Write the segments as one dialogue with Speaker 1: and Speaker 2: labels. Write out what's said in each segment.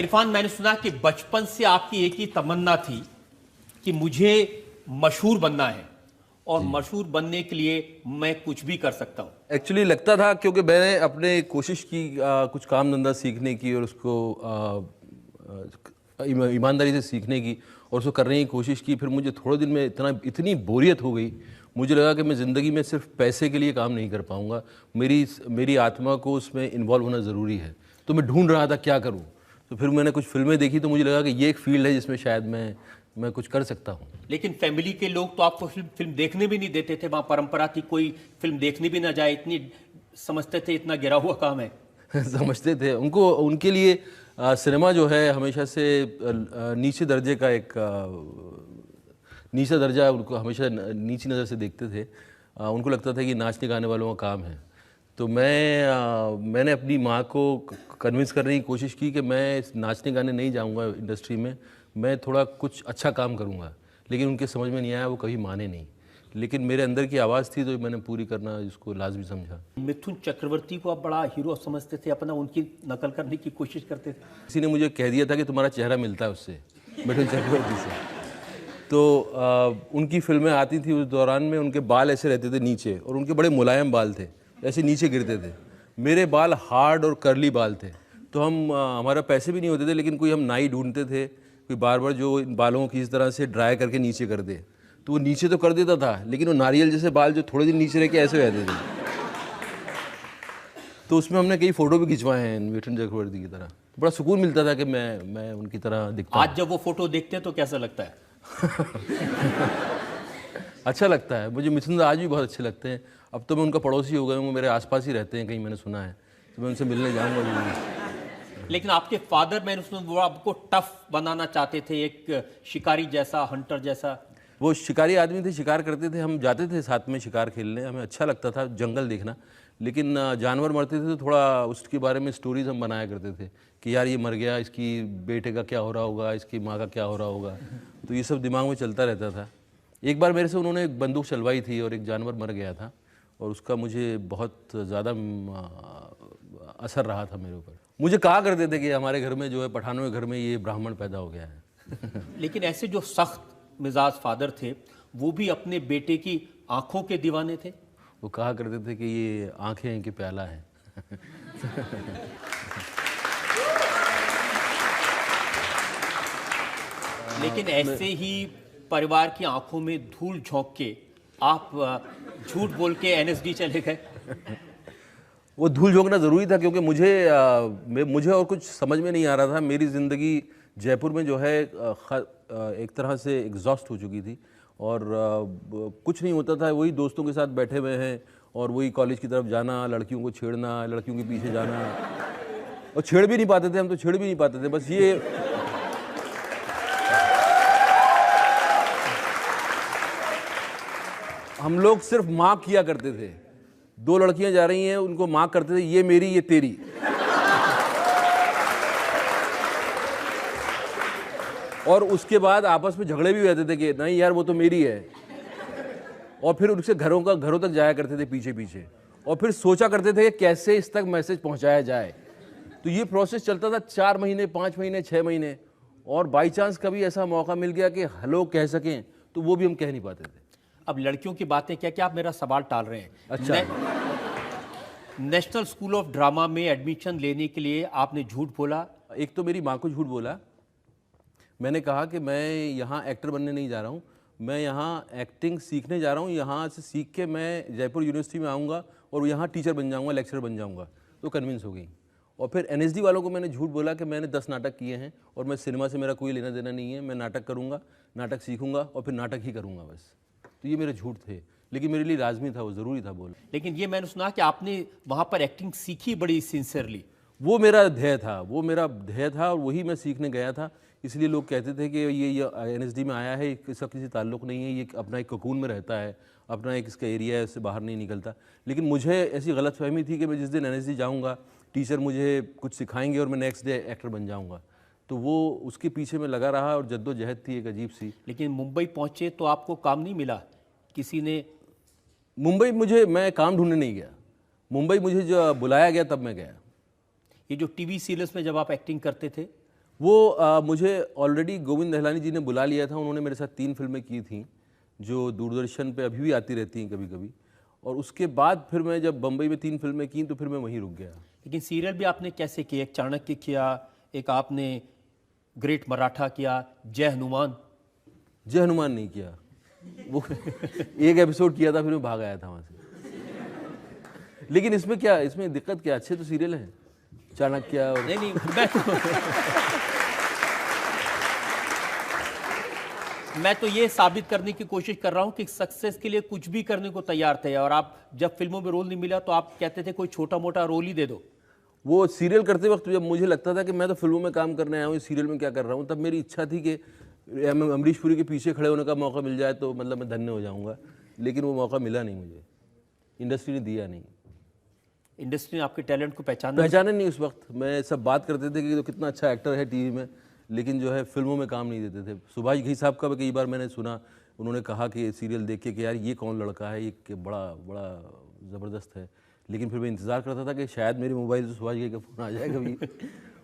Speaker 1: इरफान, मैंने सुना कि बचपन से आपकी एक ही तमन्ना थी कि मुझे मशहूर बनना है और मशहूर बनने के लिए मैं कुछ भी कर सकता हूं।
Speaker 2: एक्चुअली लगता था, क्योंकि मैंने अपने कोशिश की कुछ काम धंधा सीखने की और उसको ईमानदारी से सीखने की और उसको करने की कोशिश की। फिर मुझे थोड़े दिन में इतनी बोरियत हो गई, मुझे लगा कि मैं ज़िंदगी में सिर्फ पैसे के लिए काम नहीं कर पाऊंगा, मेरी आत्मा को उसमें इन्वॉल्व होना ज़रूरी है। तो मैं ढूंढ रहा था क्या करूं। तो फिर मैंने कुछ फिल्में देखी तो मुझे लगा कि ये एक फील्ड है जिसमें शायद मैं कुछ कर सकता हूँ।
Speaker 1: लेकिन फैमिली के लोग तो आपको फिल्म देखने भी नहीं देते थे। वहां परंपरा थी कोई फिल्म देखने भी ना जाए, इतनी समझते थे इतना गिरा हुआ काम है।
Speaker 2: समझते थे उनके लिए सिनेमा जो है हमेशा से नीचे दर्जे का एक नीचा दर्जा, उनको हमेशा नीची नज़र से देखते थे। उनको लगता था कि नाचने गाने वालों का काम है। तो मैंने अपनी माँ को कन्विंस करने की कोशिश की कि मैं नाचने गाने नहीं जाऊँगा इंडस्ट्री में, मैं थोड़ा कुछ अच्छा काम करूँगा। लेकिन उनके समझ में नहीं आया, वो कभी माने नहीं। लेकिन मेरे अंदर की आवाज़ थी तो मैंने पूरी करना इसको लाजमी समझा।
Speaker 1: मिथुन चक्रवर्ती को आप बड़ा हीरो समझते थे अपना, उनकी नकल करने की कोशिश करते थे।
Speaker 2: किसी ने मुझे कह दिया था कि तुम्हारा चेहरा मिलता है उससे, मिथुन चक्रवर्ती से। तो उनकी फिल्में आती थी उस दौरान में, उनके बाल ऐसे रहते थे नीचे और उनके बड़े मुलायम बाल थे, ऐसे नीचे गिरते थे। मेरे बाल हार्ड और कर्ली बाल थे। तो हमारा पैसे भी नहीं होते थे, लेकिन कोई हम नाई ढूंढते थे, कोई बार बार जो इन बालों की इस तरह से ड्राई करके नीचे कर दे। तो वो नीचे तो कर देता था, लेकिन वो नारियल जैसे बाल जो थोड़े दिन नीचे रह के ऐसे रहते थे। तो उसमें हमने कई फ़ोटो भी खिंचवाए हैं मिथुन चक्रवर्ती की तरह। बड़ा सुकून मिलता था कि मैं उनकी तरह दिखता हूं।
Speaker 1: आज जब वो फोटो देखते हैं तो कैसा लगता है?
Speaker 2: अच्छा लगता है मुझे। मिथुन आज भी बहुत अच्छे लगते हैं। अब तो मैं उनका पड़ोसी हो गया हूँ, वो मेरे आसपास ही रहते हैं, कहीं मैंने सुना है, तो मैं उनसे मिलने जाऊँगा भी।
Speaker 1: लेकिन आपके फादर, मैंने सुना वो आपको टफ बनाना चाहते थे, एक शिकारी जैसा, हंटर जैसा।
Speaker 2: वो शिकारी आदमी थे, शिकार करते थे, हम जाते थे साथ में शिकार खेलने, हमें अच्छा लगता था जंगल देखना। लेकिन जानवर मरते थे तो थोड़ा उसके बारे में स्टोरीज हम बनाया करते थे कि यार ये मर गया, इसकी बेटे का क्या हो रहा होगा, इसकी माँ का क्या हो रहा होगा। तो ये सब दिमाग में चलता रहता था। एक बार मेरे से उन्होंने एक बंदूक चलवाई थी और एक जानवर मर गया था और उसका मुझे बहुत ज़्यादा असर रहा था मेरे ऊपर। मुझे कहा करते थे कि हमारे घर में जो है, पठानों के घर में ये ब्राह्मण पैदा हो गया है।
Speaker 1: लेकिन ऐसे जो सख्त मिजाज फादर थे, वो भी अपने बेटे की आंखों के दीवाने थे।
Speaker 2: वो कहा करते थे कि ये आंखें हैं कि प्याला है।
Speaker 1: लेकिन ऐसे ही परिवार की आंखों में धूल झोंक के आप झूठ बोल के एनएसडी चले गए।
Speaker 2: वो धूल झोंकना ज़रूरी था, क्योंकि मुझे और कुछ समझ में नहीं आ रहा था। मेरी ज़िंदगी जयपुर में जो है एक तरह से एग्जॉस्ट हो चुकी थी और कुछ नहीं होता था। वही दोस्तों के साथ बैठे हुए हैं और वही कॉलेज की तरफ जाना, लड़कियों को छेड़ना, लड़कियों के पीछे जाना, और छेड़ भी नहीं पाते थे हम, तो छेड़ भी नहीं पाते थे। बस ये हम लोग सिर्फ मार्क किया करते थे। दो लड़कियां जा रही हैं, उनको मार्क करते थे, ये मेरी, ये तेरी। और उसके बाद आपस में झगड़े भी रहते थे कि नहीं यार वो तो मेरी है। और फिर उनसे घरों तक जाया करते थे पीछे पीछे, और फिर सोचा करते थे कि कैसे इस तक मैसेज पहुंचाया जाए। तो ये प्रोसेस चलता था 4 महीने, 5 महीने, 6 महीने। और बाई चांस कभी ऐसा मौका मिल गया कि हेलो कह सकें, तो वो भी हम कह नहीं पाते थे।
Speaker 1: अब लड़कियों की बातें क्या आप मेरा सवाल टाल रहे हैं।
Speaker 2: अच्छा।
Speaker 1: नेशनल स्कूल ऑफ ड्रामा में एडमिशन लेने के लिए आपने झूठ बोला।
Speaker 2: एक तो मेरी माँ को झूठ बोला। मैंने कहा कि मैं यहाँ एक्टर बनने नहीं जा रहा हूँ, मैं यहाँ एक्टिंग सीखने जा रहा हूँ। यहाँ से सीख के मैं जयपुर यूनिवर्सिटी में आऊँगा और यहाँ टीचर बन जाऊँगा, लेक्चरर बन जाऊँगा। तो कन्विंस हो गई। और फिर एनएसडी वालों को मैंने झूठ बोला कि मैंने 10 नाटक किए हैं और मैं सिनेमा से मेरा कोई लेना देना नहीं है, मैं नाटक करूँगा, नाटक सीखूँगा और फिर नाटक ही करूँगा बस। तो ये मेरे झूठ थे, लेकिन मेरे लिए लाजमी था, वो ज़रूरी था बोलना।
Speaker 1: लेकिन ये मैंने सुना कि आपने वहाँ पर एक्टिंग सीखी बड़ी सिंसियरली।
Speaker 2: वो मेरा ध्येय था, और वही मैं सीखने गया था। इसलिए लोग कहते थे कि ये एनएसडी में आया है, इसका किसी ताल्लुक़ नहीं है, ये अपना एक कोकून में रहता है, अपना एक इसका एरिया है, इससे बाहर नहीं निकलता। लेकिन मुझे ऐसी गलतफहमी थी कि मैं जिस दिन एनएसडी जाऊँगा, टीचर मुझे कुछ सिखाएंगे और मैं नेक्स्ट डे एक्टर बन जाऊँगा। तो वो उसके पीछे मैं लगा रहा और जद्दोजहद थी एक अजीब सी।
Speaker 1: लेकिन मुंबई पहुँचे तो आपको काम नहीं मिला किसी ने?
Speaker 2: मुंबई मैं काम ढूंढने नहीं गया, मुंबई मुझे जो बुलाया गया तब मैं गया।
Speaker 1: ये जो टीवी सीरियल्स में जब आप एक्टिंग करते थे,
Speaker 2: वो मुझे ऑलरेडी गोविंद निहलानी जी ने बुला लिया था। उन्होंने मेरे साथ 3 फिल्में की थी जो दूरदर्शन पे अभी भी आती रहती हैं कभी कभी, और उसके बाद फिर मैं जब बम्बई में 3 फिल्में की तो फिर मैं वहीं रुक गया।
Speaker 1: लेकिन सीरियल भी आपने कैसे किए? एक चाणक्य किया, एक आपने ग्रेट मराठा किया, जय हनुमान।
Speaker 2: जय हनुमान नहीं किया, वो एक एपिसोड किया था, फिर मैं भाग आया था वहाँ से। लेकिन इसमें क्या, इसमें दिक्कत क्या, अच्छे तो सीरियल हैं चाणक्य और
Speaker 1: नहीं मैं तो ये साबित करने की कोशिश कर रहा हूं कि सक्सेस के लिए कुछ भी करने को तैयार थे, और आप जब फिल्मों में रोल नहीं मिला तो आप कहते थे कोई छोटा मोटा रोल ही दे दो।
Speaker 2: वो सीरियल करते वक्त जब मुझे लगता था कि मैं तो फिल्मों में काम करने आया हूँ, सीरियल में क्या कर रहा हूँ, तब मेरी इच्छा थी कि अमरीश पुरी के पीछे खड़े होने का मौका मिल जाए तो मतलब मैं धन्य हो जाऊँगा। लेकिन वो मौका मिला नहीं मुझे, इंडस्ट्री ने दिया नहीं।
Speaker 1: इंडस्ट्री ने आपके टैलेंट को पहचाना
Speaker 2: नहीं उस वक्त। मैं सब बात करते थे कि तो कितना अच्छा एक्टर है टीवी में, लेकिन जो है फिल्मों में काम नहीं देते थे। सुभाष घई साहब का भी कई बार मैंने सुना, उन्होंने कहा कि सीरियल देख के कि यार ये कौन लड़का है, ये कि बड़ा बड़ा ज़बरदस्त है। लेकिन फिर मैं इंतज़ार करता था कि शायद मेरे मोबाइल से सुभाष घई का फ़ोन आ जाए कभी।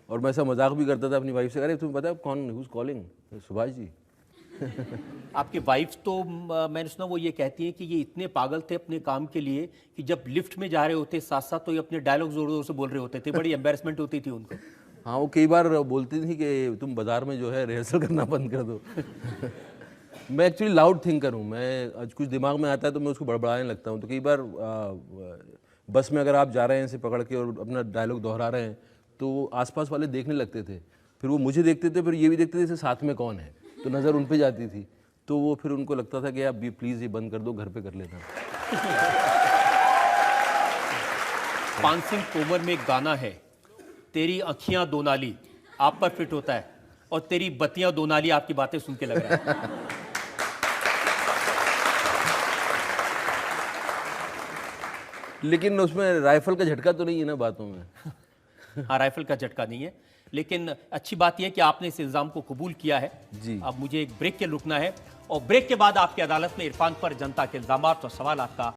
Speaker 2: और मैं ऐसा मजाक भी करता था अपनी वाइफ से, अरे तुम्हें पता है कौन, हुज़ कॉलिंग, सुभाष जी।
Speaker 1: आपकी वाइफ तो मैंने सुना वो ये कहती है कि ये इतने पागल थे अपने काम के लिए कि जब लिफ्ट में जा रहे होते साथ साथ तो ये अपने डायलॉग जोर जोर से बोल रहे होते थे, बड़ी एम्बेरसमेंट होती थी उनको।
Speaker 2: हाँ, वो कई बार बोलती थी कि तुम बाजार में जो है रिहर्सल करना बंद कर दो। मैं एक्चुअली लाउड थिंकर हूँ, मैं आज कुछ दिमाग में आता है तो मैं उसको बड़बड़ाने लगता हूँ। तो कई बार बस में अगर आप जा रहे हैं इसे पकड़ के और अपना डायलॉग दोहरा रहे हैं तो आसपास वाले देखने लगते थे, फिर वो मुझे देखते थे, फिर ये भी देखते थे इसे साथ में कौन है, तो नज़र उन पे जाती थी। तो वो फिर उनको लगता था कि आप भी प्लीज़ ये बंद कर दो, घर पे कर लेना।
Speaker 1: पान सिंह तोमर में एक गाना है, तेरी अखियां दो नाली, आप पर फिट होता है, और तेरी बत्तियां दो नाली आपकी बातें सुन के लग रहा है।
Speaker 2: लेकिन उसमें राइफल का झटका तो नहीं है ना बातों में।
Speaker 1: हाँ, राइफल का झटका नहीं है, लेकिन अच्छी बात यह है कि आपने इस इल्जाम को कबूल किया है
Speaker 2: जी।
Speaker 1: अब मुझे एक ब्रेक के रुकना है, और ब्रेक के बाद आपकी अदालत में इरफान पर जनता के इल्जामात और सवाल आपका